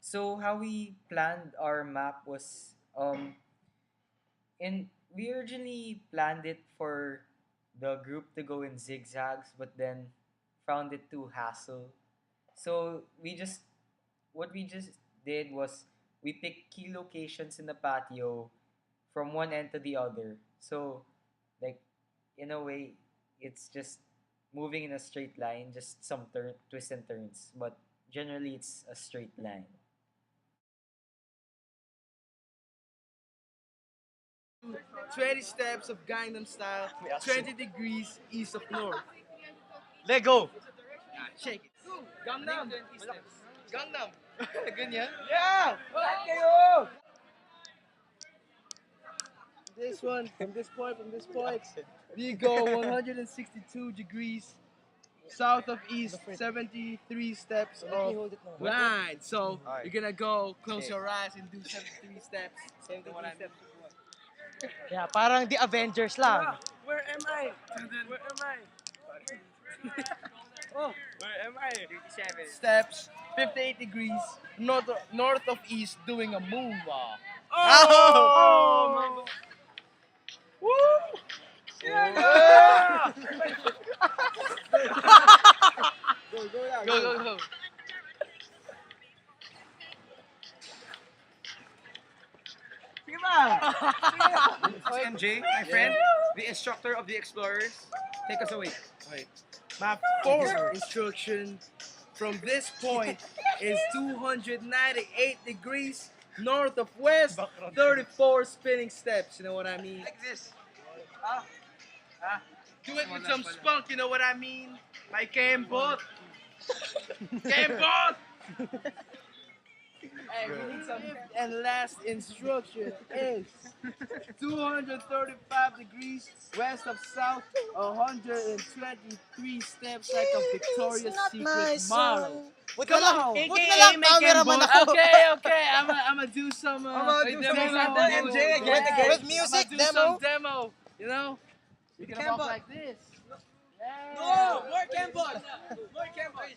So how we planned our map was and we originally planned it for the group to go in zigzags, but then found it too hassle. So what we just did was we picked key locations in the patio from one end to the other. So like in a way, it's just moving in a straight line, just some twists and turns, but generally it's a straight line. 20 steps of Gangnam Style, 20 degrees east of north. Lego! Shake it. Gangnam. Gangnam. Ganyan? Yeah! Bakit kayo? From this point, we go 162 degrees south of east, 73 steps of line. So you're gonna go close your eyes and do 73 steps. Know what I mean? Yeah, parang the Avengers lang. Where am I? Where am I? Oh, where am I? 37 steps, 58 degrees north of east, doing a moonwalk. Oh! Woo! Yeah! Go. Sige ba? It's MJ, my friend, the instructor of the Explorers. Take us away. My fourth instruction from this point is 298 degrees north of west, 34 spinning steps. You know what I mean? Like this. Do it with some spunk. You know what I mean? My Kembot. Kembot. Hey, we need some. And last instruction is 235 degrees west of south, 123 steps like a Victoria's Secret model. Buti na lang, buti na lang, cameraman ako. Okay. I'm gonna do some. MJ again. With music, I'm gonna do demo. some demo. You know, you're gonna walk like this. No, more Kembot. More Kembot.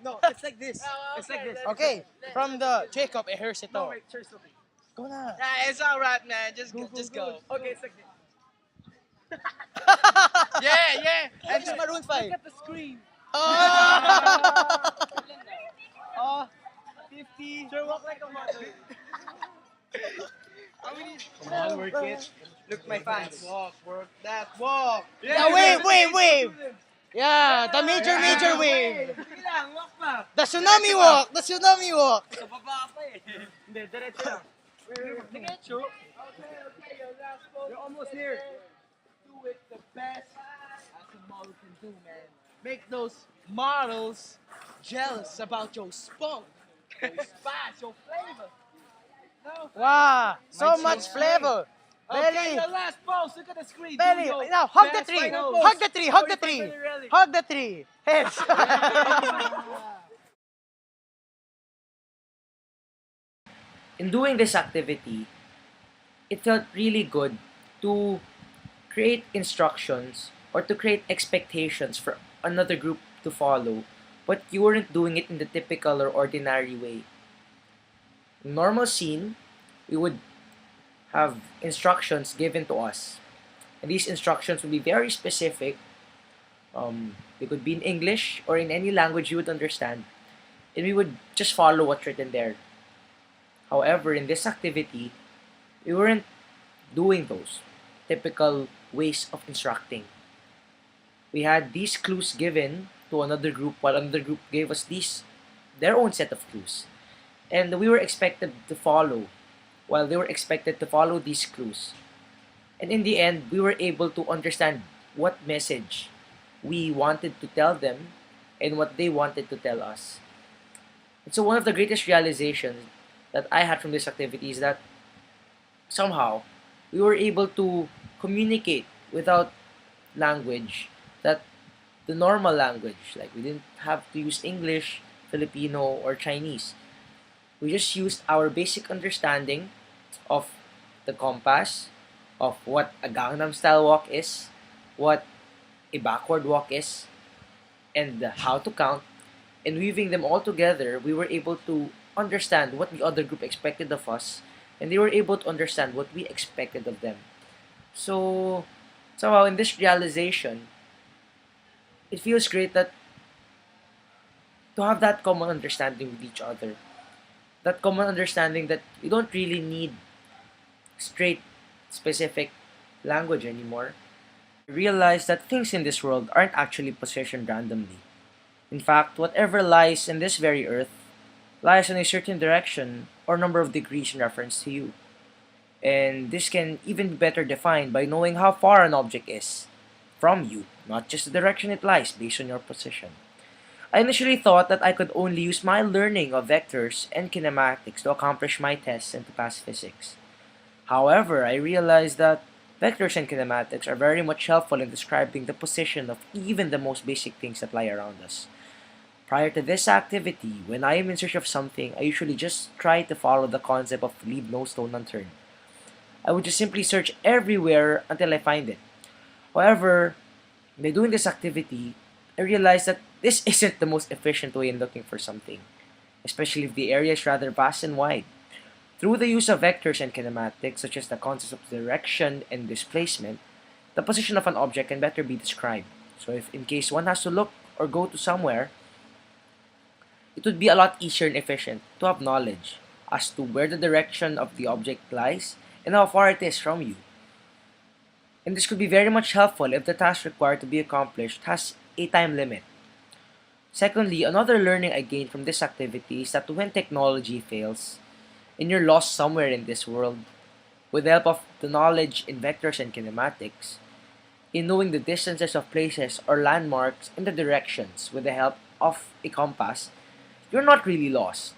No. It's like this. It's like this. Okay, from the Jacob, rehearse ito. Wait, sure, something. Go na. It's alright, man. Just go. Okay, it's like this. Yeah. And just Maroon 5. Look at the screen. Oh! 50. Sure, walk like a model. How many? Come on, work it. Look, my fans. Work that walk. Yeah, wave! Yeah, the major wave. Sige lang, walk pa. The tsunami walk. Sa baba pa eh. Hindi, diretso lang. Diretso. Okay, your last pose. You're almost here. Do it the best as a model can do, man. Make those models jealous about your spunk, your spice, your flavor. No? Wow, so Might much so flavor. Okay, Belly, your last pose. Look at the screen. belly. Do your Now, hug the best tree. final pose. Hug the tree. Hug the 45 tree. minute rally. Hug the tree. Heads. In doing this activity, it felt really good to create instructions or to create expectations for another group to follow, but you weren't doing it in the typical or ordinary way. Normal scene, we would have instructions given to us, and these instructions would be very specific. They could be in English or in any language you would understand, and we would just follow what's written there. However, in this activity, we weren't doing those typical ways of instructing. We had these clues given to another group while another group gave us their own set of clues. And we were expected to follow while they were expected to follow these clues. And in the end, we were able to understand what message we wanted to tell them and what they wanted to tell us. And so one of the greatest realizations that I had from this activity is that somehow we were able to communicate without language, that the normal language, like we didn't have to use English, Filipino, or Chinese. We just used our basic understanding of the compass, of what a Gangnam style walk is, what a backward walk is, and how to count, and weaving them all together, we were able to understand what the other group expected of us, and they were able to understand what we expected of them. So, somehow, in this realization, it feels great that to have that common understanding with each other. That common understanding that you don't really need straight, specific language anymore. Realize that things in this world aren't actually positioned randomly. In fact, whatever lies in this very earth lies in a certain direction or number of degrees in reference to you. And this can even be better defined by knowing how far an object is from you, not just the direction it lies based on your position. I initially thought that I could only use my learning of vectors and kinematics to accomplish my tests and to pass physics. However, I realized that vectors and kinematics are very much helpful in describing the position of even the most basic things that lie around us. Prior to this activity, when I am in search of something, I usually just try to follow the concept of leave no stone unturned. I would just simply search everywhere until I find it. However, by doing this activity, I realized that this isn't the most efficient way in looking for something, especially if the area is rather vast and wide. Through the use of vectors and kinematics, such as the concepts of direction and displacement, the position of an object can better be described. So if in case one has to look or go to somewhere, it would be a lot easier and efficient to have knowledge as to where the direction of the object lies and how far it is from you. And this could be very much helpful if the task required to be accomplished has a time limit. Secondly, another learning I gained from this activity is that when technology fails and you're lost somewhere in this world, with the help of the knowledge in vectors and kinematics, in knowing the distances of places or landmarks and the directions with the help of a compass, you're not really lost.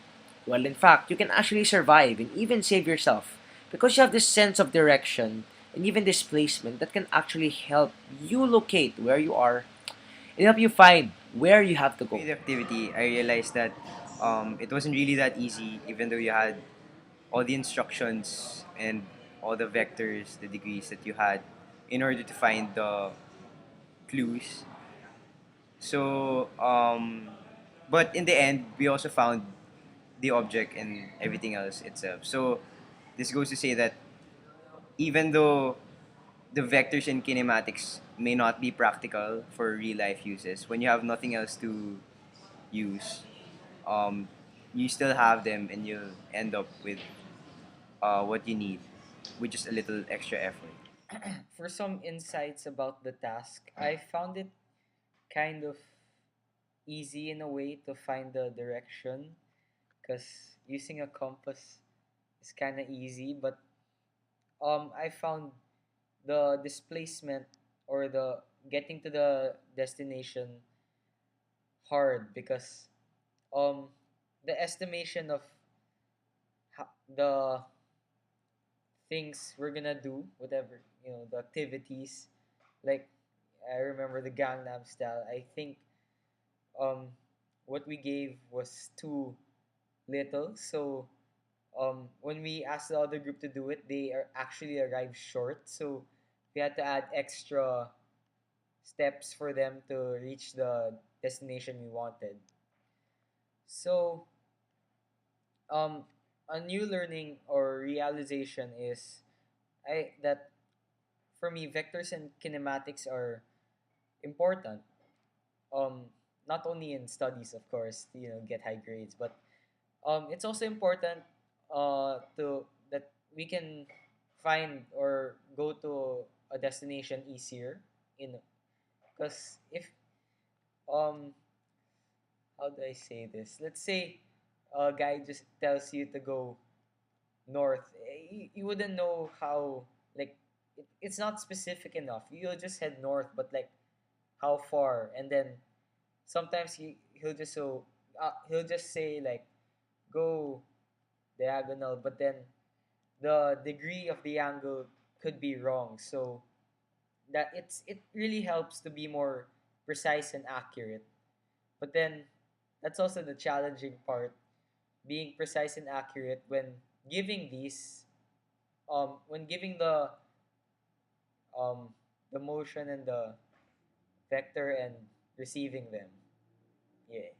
Well, in fact, you can actually survive and even save yourself because you have this sense of direction and even displacement that can actually help you locate where you are and help you find where you have to go. With the activity, I realized that it wasn't really that easy, even though you had all the instructions and all the vectors, the degrees that you had in order to find the clues. So, but in the end, we also found the object and everything else itself. So, this goes to say that even though the vectors and kinematics may not be practical for real life uses, when you have nothing else to use, um, you still have them and you'll end up with what you need with just a little extra effort. For some insights about the task, I found it kind of easy in a way to find the direction because using a compass is kind of easy, but I found the displacement or the getting to the destination hard because um the estimation of the things we're gonna do, whatever, the activities, like I remember the Gangnam Style. I think um what we gave was too little, so when we asked the other group to do it, they are actually arrived short, so we had to add extra steps for them to reach the destination we wanted. So um a new learning or realization is I that for me vectors and kinematics are important, not only in studies, of course, get high grades, but it's also important to that we can find or go to a destination easier in because if um how do I say this, let's say a guy just tells you to go north, you wouldn't know how, like, it's not specific enough. You'll just head north, but like how far, and then sometimes he'll just say like go diagonal, but then the degree of the angle could be wrong. So that it really helps to be more precise and accurate. But then that's also the challenging part, being precise and accurate giving these when giving um the motion and the vector and receiving them. Yeah.